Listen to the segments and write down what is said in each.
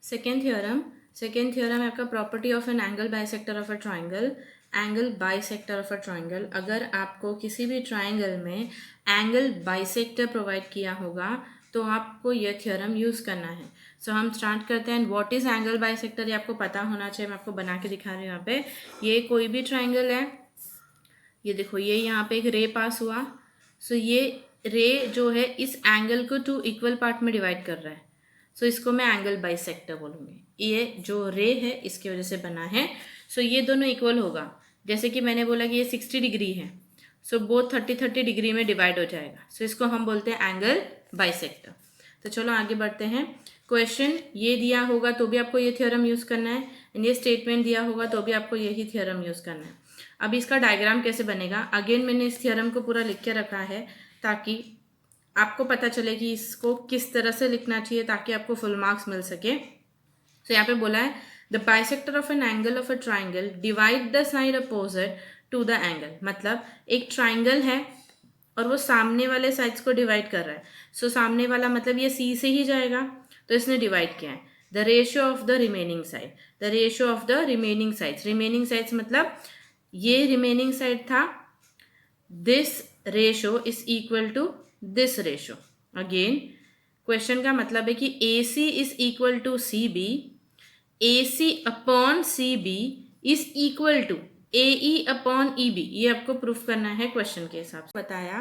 Second theorem है आपका property of an angle bisector of a triangle. Angle bisector of a triangle, अगर आपको किसी भी ट्राइंगल में एंगल बाइसेक्टर प्रोवाइड किया होगा तो आपको यह थ्योरम यूज़ करना है। सो हम स्टार्ट करते हैं। व्हाट इज़ एंगल बाइसेक्टर, ये आपको पता होना चाहिए। मैं आपको बना के दिखा रही हूँ यहाँ पे। ये कोई भी ट्राइंगल है, ये देखो, ये यहाँ पे एक रे पास हुआ। सो ये रे जो है इस एंगल को 2 इक्वल पार्ट में डिवाइड कर रहा है। सो इसको मैं एंगल बाइसेक्टर बोलूँगी। ये जो रे है इसकी वजह से बना है। सो ये दोनों इक्वल होगा। जैसे कि मैंने बोला कि ये 60 डिग्री है, सो बोथ 30-30 डिग्री में डिवाइड हो जाएगा। सो इसको हम बोलते हैं एंगल बाइसेक्टर। तो चलो आगे बढ़ते हैं। क्वेश्चन ये दिया होगा तो भी आपको ये थ्योरम यूज़ करना है, एंड ये स्टेटमेंट दिया होगा तो भी आपको यही थ्योरम यूज़ करना है। अब इसका डायग्राम कैसे बनेगा, अगेन मैंने इस थ्योरम को पूरा लिख के रखा है ताकि आपको पता चले कि इसको किस तरह से लिखना चाहिए ताकि आपको फुल मार्क्स मिल सके। तो यहाँ पे बोला है the bisector of an angle of a triangle divide the side opposite to the angle. मतलब एक ट्राइंगल है और वो सामने वाले साइड्स को डिवाइड कर रहा है। सो सामने वाला मतलब ये सी से ही जाएगा, तो इसने डिवाइड किया है। The ratio of the remaining side, the ratio of the remaining sides. Remaining sides मतलब ये रिमेनिंग साइड था, this ratio is equal to this ratio. Again question का मतलब है कि A C is equal to C B, A C upon C B is equal to A E upon E B. ये आपको proof करना है question के हिसाब से। बताया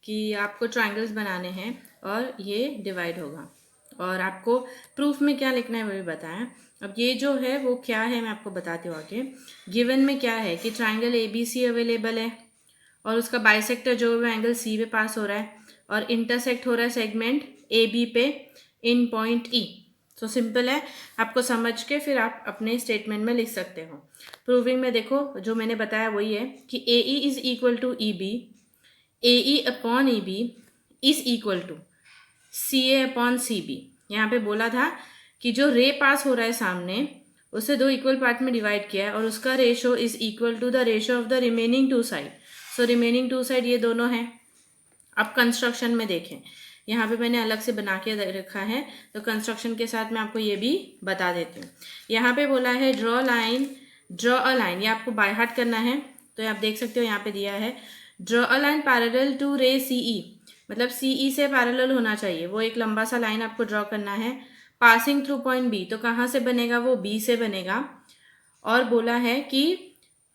कि आपको ट्राइंगल्स बनाने हैं और ये डिवाइड होगा, और आपको प्रूफ में क्या लिखना है वो भी बताया। अब ये जो है वो क्या है मैं आपको बताती हूँ आगे। गिवन में क्या है कि triangle A B C available है और उसका बाइसेक्टर जो है एंगल सी पे पास हो रहा है और इंटरसेक्ट हो रहा है सेगमेंट ए बी पे इन पॉइंट ई। सो सिंपल है, आपको समझ के फिर आप अपने स्टेटमेंट में लिख सकते हो। प्रूविंग में देखो जो मैंने बताया वही है कि A E is equal to E B, A E upon E B is equal to C A upon C B. यहाँ पे बोला था कि जो रे पास हो रहा है सामने उसे 2 इक्वल पार्ट में डिवाइड किया है और उसका ratio is equal to the ratio of the remaining 2 side. So remaining 2 side ये दोनों हैं। अब कंस्ट्रक्शन में देखें, यहाँ पे मैंने अलग से बना के रखा है, तो कंस्ट्रक्शन के साथ मैं आपको ये भी बता देती हूँ। यहाँ पे बोला है draw line, draw a line, ये आपको बाय हार्ट करना है। तो आप देख सकते हो यहाँ पे दिया है draw a line parallel to ray C ई, मतलब सी ई से पैरेलल होना चाहिए। वो एक लंबा सा लाइन आपको ड्रॉ करना है पासिंग थ्रू पॉइंट बी। तो कहाँ से बनेगा, वो बी से बनेगा। और बोला है कि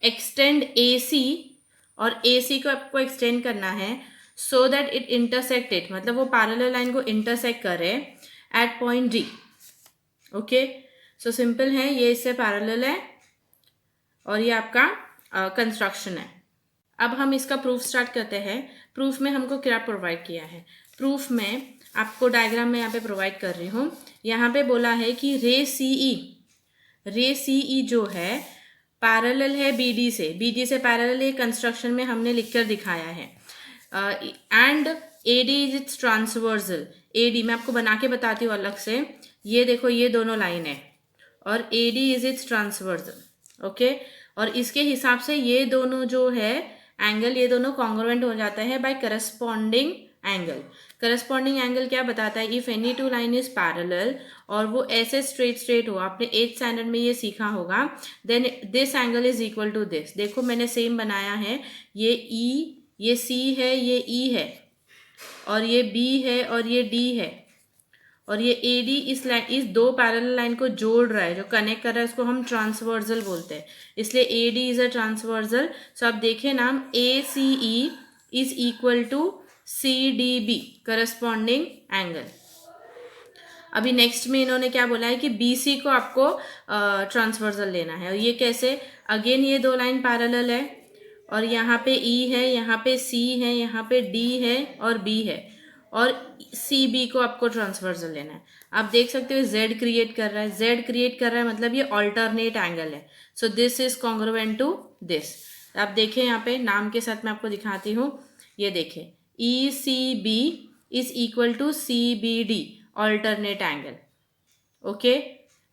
एक्सटेंड ए सी, और ए सी को आपको एक्सटेंड करना है so that it intersect it, मतलब वो पैरेलल लाइन को इंटरसेक्ट करे at point D. Okay, so simple है, ये इससे पैरेलल है और ये आपका कंस्ट्रक्शन है। अब हम इसका प्रूफ स्टार्ट करते हैं। प्रूफ में हमको क्या प्रोवाइड किया है, प्रूफ में आपको डायग्राम में यहाँ पे प्रोवाइड कर रही हूँ। यहाँ पे बोला है कि रे सी ई जो है पैरेलल है बी डी से पैरेलल है। कंस्ट्रक्शन में हमने लिखकर दिखाया है। And A D is it's transversal. A D मैं आपको बना के बताती हूँ अलग से। ये देखो, ये दोनों लाइन है और ए D is it's transversal. Okay, और इसके हिसाब से ये दोनों जो है एंगल, ये दोनों कॉन्ग्रुएंट हो जाता है by corresponding angle. Corresponding angle क्या बताता है, if any two line is parallel और वो ऐसे स्ट्रेट हो, आपने 8th स्टैंडर्ड में ये सीखा होगा, then this angle is equal to this. देखो मैंने सेम बनाया है, ये ई, ये सी है, ये ई है, और ये बी है और ये डी है, और ये ए डी इस 2 पैरेलल लाइन को जोड़ रहा है, जो कनेक्ट कर रहा है, उसको हम ट्रांसवर्सल बोलते हैं। इसलिए A D is a transversal. So आप देखें नाम, A C E is equal to C D B, corresponding angle. अभी नेक्स्ट में इन्होंने क्या बोला है कि बी सी को आपको ट्रांसवर्सल लेना है। और ये कैसे, अगेन ये 2 लाइन पैरेलल है और यहाँ पे ई है, यहाँ पे सी है, यहाँ पे डी है और बी है, और सी बी को आपको ट्रांसवर्सल लेना है। आप देख सकते हो जेड क्रिएट कर रहा है, जेड क्रिएट कर रहा है मतलब ये ऑल्टरनेट एंगल है। So this is congruent to this. आप देखें यहाँ पे नाम के साथ मैं आपको दिखाती हूँ। ये देखें, E C B is equal to C B D, alternate angle. Okay,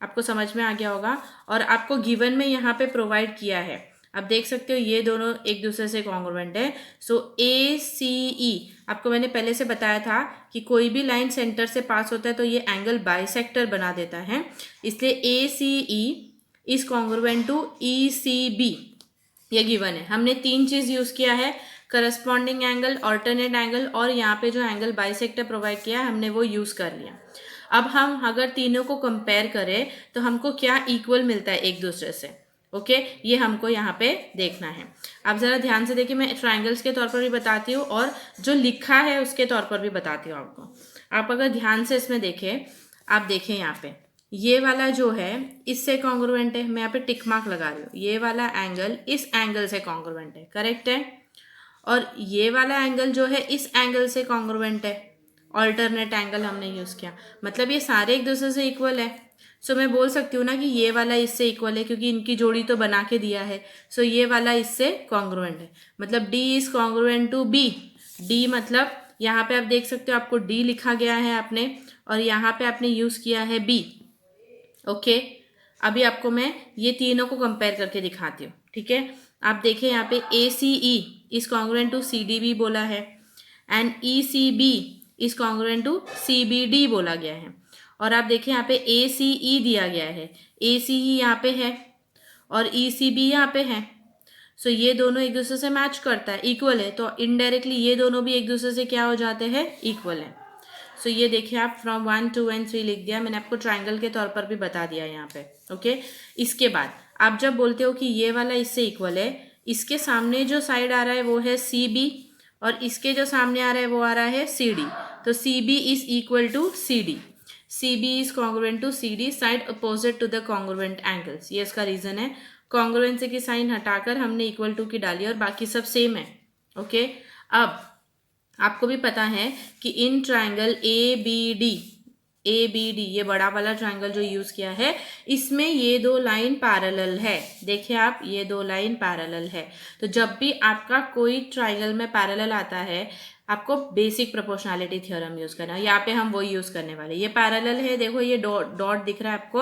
आपको समझ में आ गया होगा। और आपको गिवन में यहाँ पे प्रोवाइड किया है, अब देख सकते हो ये दोनों एक दूसरे से कॉन्ग्रुएंट है। सो ए सी ई, आपको मैंने पहले से बताया था कि कोई भी लाइन सेंटर से पास होता है तो ये एंगल बाइसेक्टर बना देता है, इसलिए A C E is congruent to E C B, ये गिवन है। हमने तीन चीज यूज किया है, करस्पॉन्डिंग एंगल, ऑल्टरनेट एंगल और यहाँ पे जो एंगल बाइसेक्टर प्रोवाइड किया है हमने वो यूज कर लिया। अब हम अगर तीनों को कंपेयर करें तो हमको क्या इक्वल मिलता है एक दूसरे से, ओके ये हमको यहाँ पे देखना है। आप ज़रा ध्यान से देखिए, मैं ट्राइंगल्स के तौर पर भी बताती हूँ और जो लिखा है उसके तौर पर भी बताती हूँ आपको। आप अगर ध्यान से इसमें देखें, आप देखें यहाँ पे ये वाला जो है इससे कॉन्ग्रुएंट है, मैं यहाँ पे टिक मार्क लगा रही हूँ, ये वाला एंगल इस एंगल से कॉन्ग्रुएंट है, करेक्ट है। और ये वाला एंगल जो है इस एंगल से कॉन्ग्रुएंट है, ऑल्टरनेट एंगल हमने यूज़ किया, मतलब ये सारे एक दूसरे से इक्वल है। सो मैं बोल सकती हूँ ना कि ये वाला इससे इक्वल है क्योंकि इनकी जोड़ी तो बना के दिया है। सो ये वाला इससे कॉन्ग्रुएंट है, मतलब D is congruent to B। D मतलब यहाँ पे आप देख सकते हो आपको D लिखा गया है आपने, और यहाँ पे आपने यूज़ किया है B, ओके। अभी आपको मैं ये तीनों को कंपेयर करके दिखाती हूँ, ठीक है। आप देखें यहाँ पे ACE is congruent to CDB बोला है, and ECB is congruent to CBD बोला गया है। और आप देखें यहाँ पे ACE दिया गया है, ACE यहाँ पे है और ECB यहाँ पे है। सो ये दोनों एक दूसरे से मैच करता है, इक्वल है, तो इनडायरेक्टली ये दोनों भी एक दूसरे से क्या हो जाते हैं, इक्वल है। सो ये देखिए आप फ्रॉम 1 2 and 3 लिख दिया, मैंने आपको ट्राइंगल के तौर पर भी बता दिया यहाँ पे, ओके। इसके बाद आप जब बोलते हो कि ये वाला इससे इक्वल है, इसके सामने जो साइड आ रहा है वो है CB और इसके जो सामने आ रहा है वो आ रहा है CD, तो CB is equal to CD, CB is congruent to CD, side opposite to the congruent angles. ये इसका रीजन है, कॉन्ग्रुएंसी की साइन हटाकर हमने इक्वल टू की डाली और बाकी सब सेम है, ओके। अब आपको भी पता है कि इन ट्राइंगल ABD ये बड़ा वाला ट्राइंगल जो यूज़ किया है, इसमें ये दो लाइन पैरेलल है, देखिए आप ये दो लाइन पैरेलल है। तो जब भी आपका कोई ट्राइंगल में पैरेलल आता है आपको बेसिक प्रोपोर्शनैलिटी थ्योरम यूज़ करना है, यहाँ पे हम वो यूज़ करने वाले। ये पैरेलल है, देखो ये डॉट दिख रहा है आपको,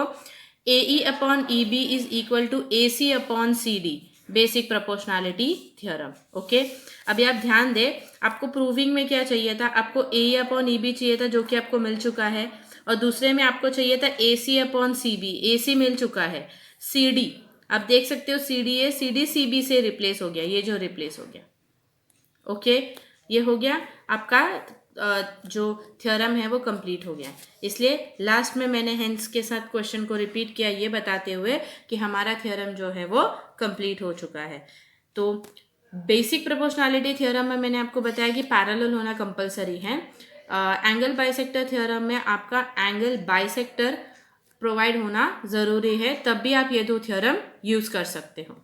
AE upon EB is equal to AC upon CD, basic proportionality theorem, okay. अभी आप ध्यान दें, आपको प्रूविंग में क्या चाहिए था, आपको AE अपॉन EB चाहिए था जो कि आपको मिल चुका है, और दूसरे में आपको चाहिए था AC अपॉन CB, AC मिल चुका है। CD आप देख सकते हो CD है, CD CB से रिप्लेस हो गया, ये जो रिप्लेस हो गया, ओके। ये हो गया आपका जो थ्योरम है वो कंप्लीट हो गया। इसलिए लास्ट में मैंने हेंस के साथ क्वेश्चन को रिपीट किया, ये बताते हुए कि हमारा थ्योरम जो है वो कंप्लीट हो चुका है। तो बेसिक प्रोपोर्शनैलिटी थ्योरम में मैंने आपको बताया कि पैरेलल होना कंपलसरी है। एंगल बाइसेक्टर थ्योरम में आपका एंगल बाइसेक्टर प्रोवाइड होना ज़रूरी है, तब भी आप ये दो थ्योरम यूज़ कर सकते हो।